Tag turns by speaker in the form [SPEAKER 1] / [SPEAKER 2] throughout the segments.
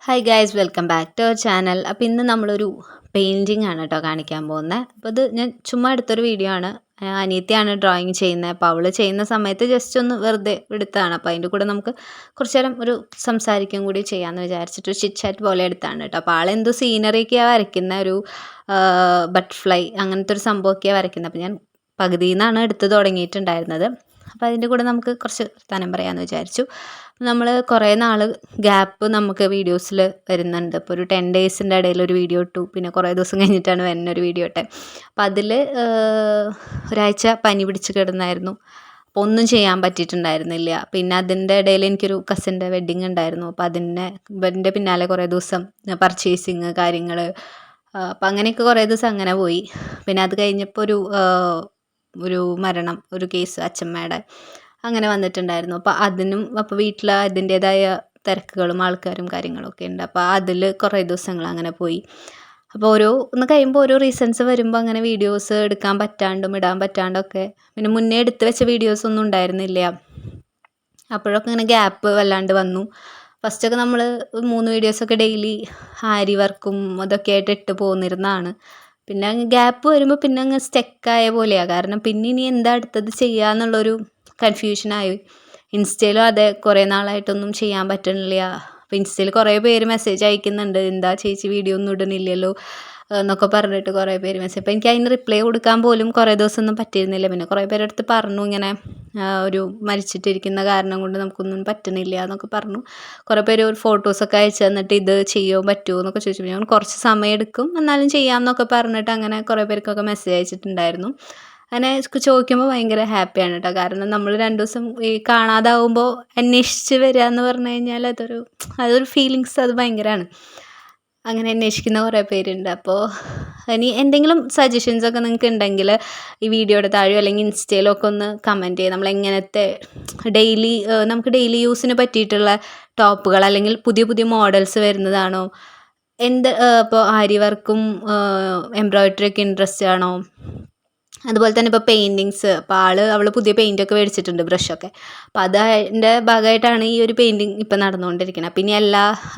[SPEAKER 1] Hi guys, welcome back to our channel. അപ്പോൾ ഇന്ന് നമ്മളൊരു പെയിൻറ്റിംഗ് ആണ് കേട്ടോ കാണിക്കാൻ പോകുന്നത്. അപ്പോൾ ഇത് ഞാൻ ചുമ്മാ എടുത്തൊരു വീഡിയോ ആണ്. അനിയത്തിയാണ് ഡ്രോയിങ് ചെയ്യുന്നത്. അപ്പോൾ അവൾ ചെയ്യുന്ന സമയത്ത് ജസ്റ്റ് ഒന്ന് വെറുതെ എടുത്തതാണ്. അപ്പോൾ അതിൻ്റെ കൂടെ നമുക്ക് കുറച്ച് നേരം ഒരു സംസാരിക്കും കൂടി ചെയ്യാമെന്ന് വിചാരിച്ചിട്ട് ഒരു ചിറ്റ് ചാറ്റ് പോലെ എടുത്താണ് കേട്ടോ. അപ്പോൾ ആളെന്തോ സീനറിയൊക്കെയാണ് വരയ്ക്കുന്ന, ഒരു ബട്ടർഫ്ലൈ അങ്ങനത്തെ ഒരു സംഭവമൊക്കെയാണ് വരയ്ക്കുന്നത്. അപ്പോൾ ഞാൻ പകുതിയിൽ നിന്നാണ് എടുത്ത് തുടങ്ങിയിട്ടുണ്ടായിരുന്നത്. അപ്പോൾ അതിൻ്റെ കൂടെ നമുക്ക് കുറച്ച് വർത്താനം പറയാമെന്ന് വിചാരിച്ചു. നമ്മൾ കുറേ നാൾ ഗ്യാപ്പ് നമുക്ക് വീഡിയോസിൽ വരുന്നുണ്ട്. ഇപ്പോൾ ഒരു 10 ഡേയ്സിൻ്റെ ഇടയിൽ ഒരു വീഡിയോ ഇട്ടു, പിന്നെ കുറേ ദിവസം കഴിഞ്ഞിട്ടാണ് വരുന്നൊരു വീഡിയോ ഇട്ടത്. അപ്പം അതിൽ ഒരാഴ്ച പനി പിടിച്ച് കിടന്നായിരുന്നു. അപ്പോൾ ഒന്നും ചെയ്യാൻ പറ്റിയിട്ടുണ്ടായിരുന്നില്ല. പിന്നെ അതിൻ്റെ ഇടയിൽ എനിക്കൊരു കസിൻ്റെ വെഡ്ഡിങ് ഉണ്ടായിരുന്നു. അപ്പോൾ അതിൻ്റെ പിന്നാലെ കുറേ ദിവസം പർച്ചേസിങ് കാര്യങ്ങൾ, അപ്പം അങ്ങനെയൊക്കെ കുറേ ദിവസം അങ്ങനെ പോയി. പിന്നെ അത് കഴിഞ്ഞപ്പോൾ ഒരു മരണം, ഒരു കേസ് അച്ഛമ്മയുടെ അങ്ങനെ വന്നിട്ടുണ്ടായിരുന്നു. അപ്പോൾ വീട്ടിൽ അതിൻ്റേതായ തിരക്കുകളും ആൾക്കാരും കാര്യങ്ങളൊക്കെ ഉണ്ട്. അപ്പോൾ അതിൽ കുറേ ദിവസങ്ങൾ അങ്ങനെ പോയി. അപ്പോൾ ഒന്ന് കഴിയുമ്പോൾ ഓരോ റീസൺസ് വരുമ്പോൾ അങ്ങനെ വീഡിയോസ് എടുക്കാൻ പറ്റാണ്ടും ഇടാൻ പറ്റാണ്ടൊക്കെ, പിന്നെ മുന്നേ എടുത്ത് വെച്ച വീഡിയോസൊന്നും ഉണ്ടായിരുന്നില്ല. അപ്പോഴൊക്കെ ഇങ്ങനെ ഗ്യാപ്പ് വല്ലാണ്ട് വന്നു. ഫസ്റ്റൊക്കെ നമ്മൾ 3 വീഡിയോസൊക്കെ ഡെയിലി ആരി വർക്കും അതൊക്കെ ആയിട്ട് ഇട്ട് പോന്നിരുന്നതാണ്. പിന്നെ അങ്ങ് ഗ്യാപ്പ് വരുമ്പോൾ പിന്നെ അങ്ങ് സ്റ്റക്കായ പോലെയാണ്. കാരണം പിന്നെ ഇനി എന്താ അടുത്തത് ചെയ്യുക എന്നുള്ളൊരു കൺഫ്യൂഷനായി. ഇൻസ്റ്റയിലും അതെ, കുറേ നാളായിട്ടൊന്നും ചെയ്യാൻ പറ്റണില്ല. അപ്പോൾ ഇൻസ്റ്റയിൽ കുറേ പേര് മെസ്സേജ് അയക്കുന്നുണ്ട്, എന്താ ചേച്ചി വീഡിയോ ഒന്നും ഇടുന്നില്ലല്ലോ എന്നൊക്കെ പറഞ്ഞിട്ട് കുറേ പേര് മെസ്സേജ്. അപ്പോൾ എനിക്ക് അതിന് റിപ്ലൈ കൊടുക്കാൻ പോലും കുറേ ദിവസമൊന്നും പറ്റിയിരുന്നില്ല. പിന്നെ കുറേ പേരെടുത്ത് പറഞ്ഞു, ഇങ്ങനെ ഒരു മരിച്ചിട്ടിരിക്കുന്ന കാരണം കൊണ്ട് നമുക്കൊന്നും പറ്റണില്ല എന്നൊക്കെ പറഞ്ഞു. കുറേ പേര് ഒരു ഫോട്ടോസൊക്കെ അയച്ചു തന്നിട്ട് ഇത് ചെയ്യുമോ പറ്റുമോ എന്നൊക്കെ ചോദിച്ചു. ഞാൻ കുറച്ച് സമയം എടുക്കും എന്നാലും ചെയ്യാമെന്നൊക്കെ പറഞ്ഞിട്ട് അങ്ങനെ കുറേ പേർക്കൊക്കെ മെസ്സേജ് അയച്ചിട്ടുണ്ടായിരുന്നു. അങ്ങനെ ചോദിക്കുമ്പോൾ ഭയങ്കര ഹാപ്പിയാണ് കേട്ടോ. കാരണം നമ്മൾ 2 ദിവസം ഈ കാണാതാവുമ്പോൾ അന്വേഷിച്ച് വരിക എന്ന് പറഞ്ഞു കഴിഞ്ഞാൽ അതൊരു ഫീലിങ്സ്, അത് ഭയങ്കരമാണ്. അങ്ങനെ അന്വേഷിക്കുന്ന കുറേ പേരുണ്ട്. അപ്പോൾ ഇനി എന്തെങ്കിലും സജഷൻസൊക്കെ നിങ്ങൾക്ക് ഉണ്ടെങ്കിൽ ഈ വീഡിയോയുടെ താഴെയോ അല്ലെങ്കിൽ ഇൻസ്റ്റയിലോ ഒക്കെ ഒന്ന് കമൻറ്റ് ചെയ്യുക. നമ്മളെങ്ങനത്തെ നമുക്ക് ഡെയിലി യൂസിന് പറ്റിയിട്ടുള്ള ടോപ്പുകൾ അല്ലെങ്കിൽ പുതിയ പുതിയ മോഡൽസ് വരുന്നതാണോ, ഇപ്പോൾ ആരി വർക്കും എംബ്രോയ്ഡറി ഒക്കെ ഇൻട്രസ്റ്റ് ആണോ, അതുപോലെ തന്നെ ഇപ്പോൾ പെയിൻറ്റിങ്സ്, അപ്പോൾ അവൾ പുതിയ പെയിൻറ്റൊക്കെ മേടിച്ചിട്ടുണ്ട്, ബ്രഷൊക്കെ. അപ്പോൾ അതിൻ്റെ ഭാഗമായിട്ടാണ് ഈ ഒരു പെയിൻറ്റിങ് ഇപ്പം നടന്നുകൊണ്ടിരിക്കുന്നത്. പിന്നെ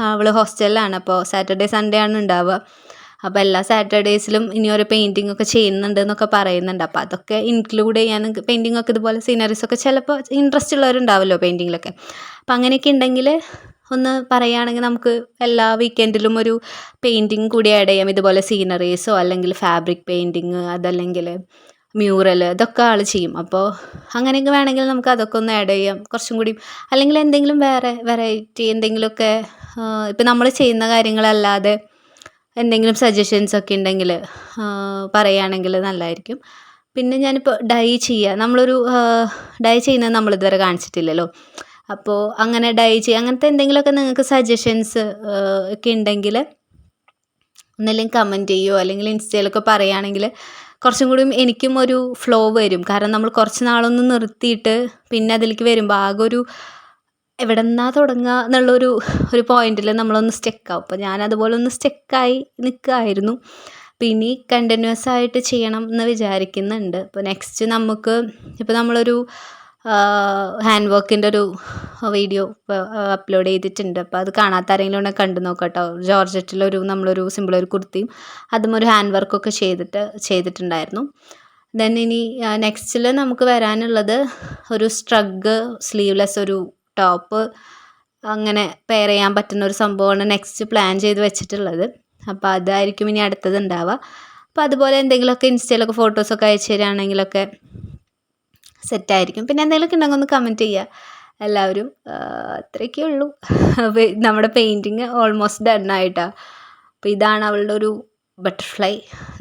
[SPEAKER 1] അവൾ ഹോസ്റ്റലിലാണ്. അപ്പോൾ സാറ്റർഡേ സൺഡേ ആണ് ഉണ്ടാവുക. അപ്പോൾ എല്ലാ സാറ്റർഡേയ്സിലും ഇനി ഓരോ പെയിൻറ്റിംഗ് ഒക്കെ ചെയ്യുന്നുണ്ട് എന്നൊക്കെ പറയുന്നുണ്ട്. അപ്പോൾ അതൊക്കെ ഇൻക്ലൂഡ് ചെയ്യാൻ, പെയിൻറ്റിംഗ് ഒക്കെ ഇതുപോലെ സീനറീസൊക്കെ ചിലപ്പോൾ ഇൻട്രസ്റ്റ് ഉള്ളവരുണ്ടാവുമല്ലോ പെയിൻറ്റിങ്ങിലൊക്കെ. അപ്പോൾ അങ്ങനെയൊക്കെ ഉണ്ടെങ്കിൽ ഒന്ന് പറയുകയാണെങ്കിൽ നമുക്ക് എല്ലാ വീക്കെൻഡിലും ഒരു പെയിൻറ്റിങ് കൂടി ആഡ് ചെയ്യാം. ഇതുപോലെ സീനറീസോ അല്ലെങ്കിൽ ഫാബ്രിക് പെയിൻറ്റിങ്, അതല്ലെങ്കിൽ മ്യൂറൽ, ഇതൊക്കെ ആൾ ചെയ്യും. അപ്പോൾ അങ്ങനെയൊക്കെ വേണമെങ്കിൽ നമുക്ക് അതൊക്കെ ഒന്ന് ആഡ് ചെയ്യാം കുറച്ചും കൂടി. അല്ലെങ്കിൽ എന്തെങ്കിലും വേറെ വെറൈറ്റി എന്തെങ്കിലുമൊക്കെ, ഇപ്പം നമ്മൾ ചെയ്യുന്ന കാര്യങ്ങളല്ലാതെ എന്തെങ്കിലും സജഷൻസൊക്കെ ഉണ്ടെങ്കിൽ പറയുകയാണെങ്കിൽ നല്ലതായിരിക്കും. പിന്നെ ഞാനിപ്പോൾ നമ്മളൊരു ഡൈ ചെയ്യുന്നത് നമ്മളിതുവരെ കാണിച്ചിട്ടില്ലല്ലോ. അപ്പോൾ അങ്ങനെ അങ്ങനത്തെ എന്തെങ്കിലുമൊക്കെ നിങ്ങൾക്ക് സജഷൻസ് ഒക്കെ ഉണ്ടെങ്കിൽ ഒന്നല്ലെങ്കിൽ കമൻറ്റ് ചെയ്യുമോ അല്ലെങ്കിൽ ഇൻസ്റ്റയിലൊക്കെ പറയുകയാണെങ്കിൽ കുറച്ചും കൂടി എനിക്കും ഒരു ഫ്ലോ വരും. കാരണം നമ്മൾ കുറച്ച് നാളൊന്ന് നിർത്തിയിട്ട് പിന്നെ അതിലേക്ക് വരുമ്പോൾ ആകെ എവിടെ നിന്നാണ് തുടങ്ങുക എന്നുള്ളൊരു പോയിന്റിൽ നമ്മളൊന്ന് സ്റ്റക്കാവും. അപ്പോൾ ഞാനതുപോലെ ഒന്ന് സ്റ്റക്കായി നിൽക്കുകയായിരുന്നു. അപ്പോൾ ഇനി കണ്ടിന്യൂസ് ആയിട്ട് ചെയ്യണം എന്ന് വിചാരിക്കുന്നുണ്ട്. അപ്പോൾ നെക്സ്റ്റ് ഇപ്പോൾ നമ്മളൊരു ഹാൻഡ് വർക്കിൻ്റെ ഒരു വീഡിയോ അപ്ലോഡ് ചെയ്തിട്ടുണ്ട്. അപ്പോൾ അത് കാണാത്ത ആരെങ്കിലും ഉണ്ടെങ്കിൽ കണ്ടു നോക്കാം കേട്ടോ. നമ്മളൊരു സിമ്പിളൊരു കുർത്തിയും അതും ഒരു ഹാൻഡ് വർക്കൊക്കെ ചെയ്തിട്ടുണ്ടായിരുന്നു. ദെൻ ഇനി നെക്സ്റ്റിൽ നമുക്ക് വരാനുള്ളത് ഒരു സ്ലീവ്ലെസ് ഒരു ടോപ്പ്, അങ്ങനെ പെയർ ചെയ്യാൻ പറ്റുന്ന ഒരു സംഭവമാണ് നെക്സ്റ്റ് പ്ലാൻ ചെയ്ത് വെച്ചിട്ടുള്ളത്. അപ്പോൾ അതായിരിക്കും ഇനി അടുത്തത് ഉണ്ടാവുക. അപ്പോൾ അതുപോലെ എന്തെങ്കിലുമൊക്കെ ഇൻസ്റ്റയിലൊക്കെ ഫോട്ടോസൊക്കെ അയച്ചു തരികയാണെങ്കിലൊക്കെ സെറ്റായിരിക്കും. പിന്നെ എന്തെങ്കിലുമൊക്കെ ഉണ്ടെങ്കിൽ ഒന്ന് കമൻറ്റ് ചെയ്യുക എല്ലാവരും. അത്രയൊക്കെ ഉള്ളൂ. നമ്മുടെ പെയിൻറ്റിങ് ഓൾമോസ്റ്റ് ഡൺ ആയിട്ടാണ്. അപ്പോൾ ഇതാണ് അവളുടെ ഒരു ബട്ടർഫ്ലൈ.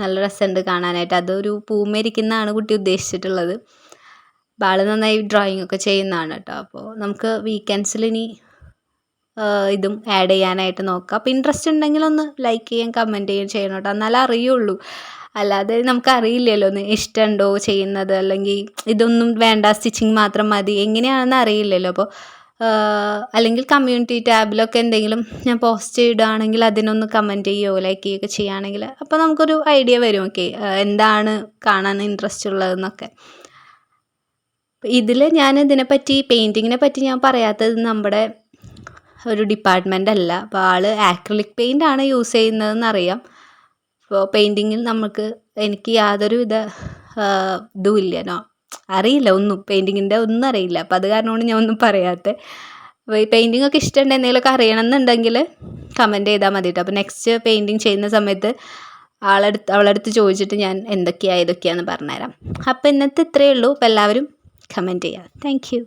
[SPEAKER 1] നല്ല രസമുണ്ട് കാണാനായിട്ട്. അതൊരു പൂമേരിക്കുന്നതാണ് കുട്ടി ഉദ്ദേശിച്ചിട്ടുള്ളത്. അപ്പോൾ ആൾ നന്നായി ഡ്രോയിങ് ഒക്കെ ചെയ്യുന്നതാണ് കേട്ടോ. അപ്പോൾ നമുക്ക് വീക്കെൻഡ്സിൽ ഇനി ഇതും ആഡ് ചെയ്യാനായിട്ട് നോക്കാം. അപ്പോൾ ഇൻട്രസ്റ്റ് ഉണ്ടെങ്കിൽ ഒന്ന് ലൈക്ക് ചെയ്യുകയും കമൻറ്റ് ചെയ്യുകയും ചെയ്യണം കേട്ടോ. എന്നാലേ അറിയുള്ളൂ. അല്ലാതെ നമുക്കറിയില്ലല്ലോ ഇഷ്ടമുണ്ടോ ചെയ്യുന്നത്, അല്ലെങ്കിൽ ഇതൊന്നും വേണ്ട സ്റ്റിച്ചിങ് മാത്രം മതി എങ്ങനെയാണെന്ന് അറിയില്ലല്ലോ. അപ്പോൾ അല്ലെങ്കിൽ കമ്മ്യൂണിറ്റി ടാബിലൊക്കെ എന്തെങ്കിലും ഞാൻ പോസ്റ്റ് ചെയ്യുകയാണെങ്കിൽ അതിനൊന്ന് കമൻറ്റ് ചെയ്യുകയോ ലൈക്ക് ചെയ്യുകയൊക്കെ ചെയ്യുകയാണെങ്കിൽ അപ്പോൾ നമുക്കൊരു ഐഡിയ വരും. ഓക്കെ, എന്താണ് കാണാൻ ഇൻട്രസ്റ്റ് ഉള്ളതെന്നൊക്കെ. ഇതിൽ ഞാൻ പെയിൻറ്റിങ്ങിനെ പറ്റി ഞാൻ പറയാത്തത് നമ്മുടെ ഒരു ഡിപ്പാർട്ട്മെൻ്റ് അല്ല. അപ്പോൾ ആൾ ആക്രിലിക് പെയിൻ്റ് ആണ് യൂസ് ചെയ്യുന്നതെന്നറിയാം. അപ്പോൾ പെയിൻറ്റിങ്ങിൽ എനിക്ക് യാതൊരു വിധ ഇതും ഇല്ല, അറിയില്ല ഒന്നും, പെയിൻറ്റിങ്ങിൻ്റെ ഒന്നും അറിയില്ല. അപ്പോൾ അത് കാരണമാണ് ഞാൻ ഒന്നും പറയാത്തത്. അപ്പോൾ ഈ പെയിൻറ്റിംഗ് ഒക്കെ ഇഷ്ടമുണ്ട്, എന്തെങ്കിലുമൊക്കെ അറിയണമെന്നുണ്ടെങ്കിൽ കമൻറ്റ് ചെയ്താൽ മതി കേട്ടോ. അപ്പോൾ നെക്സ്റ്റ് പെയിൻറ്റിങ് ചെയ്യുന്ന സമയത്ത് അവളടുത്ത് ചോദിച്ചിട്ട് ഞാൻ ഏതൊക്കെയാണെന്ന് പറഞ്ഞുതരാം. അപ്പോൾ ഇന്നത്തെ ഇത്രയേ ഉള്ളൂ. അപ്പോൾ എല്ലാവരും കമൻറ്റ് ചെയ്യുക. Thank you.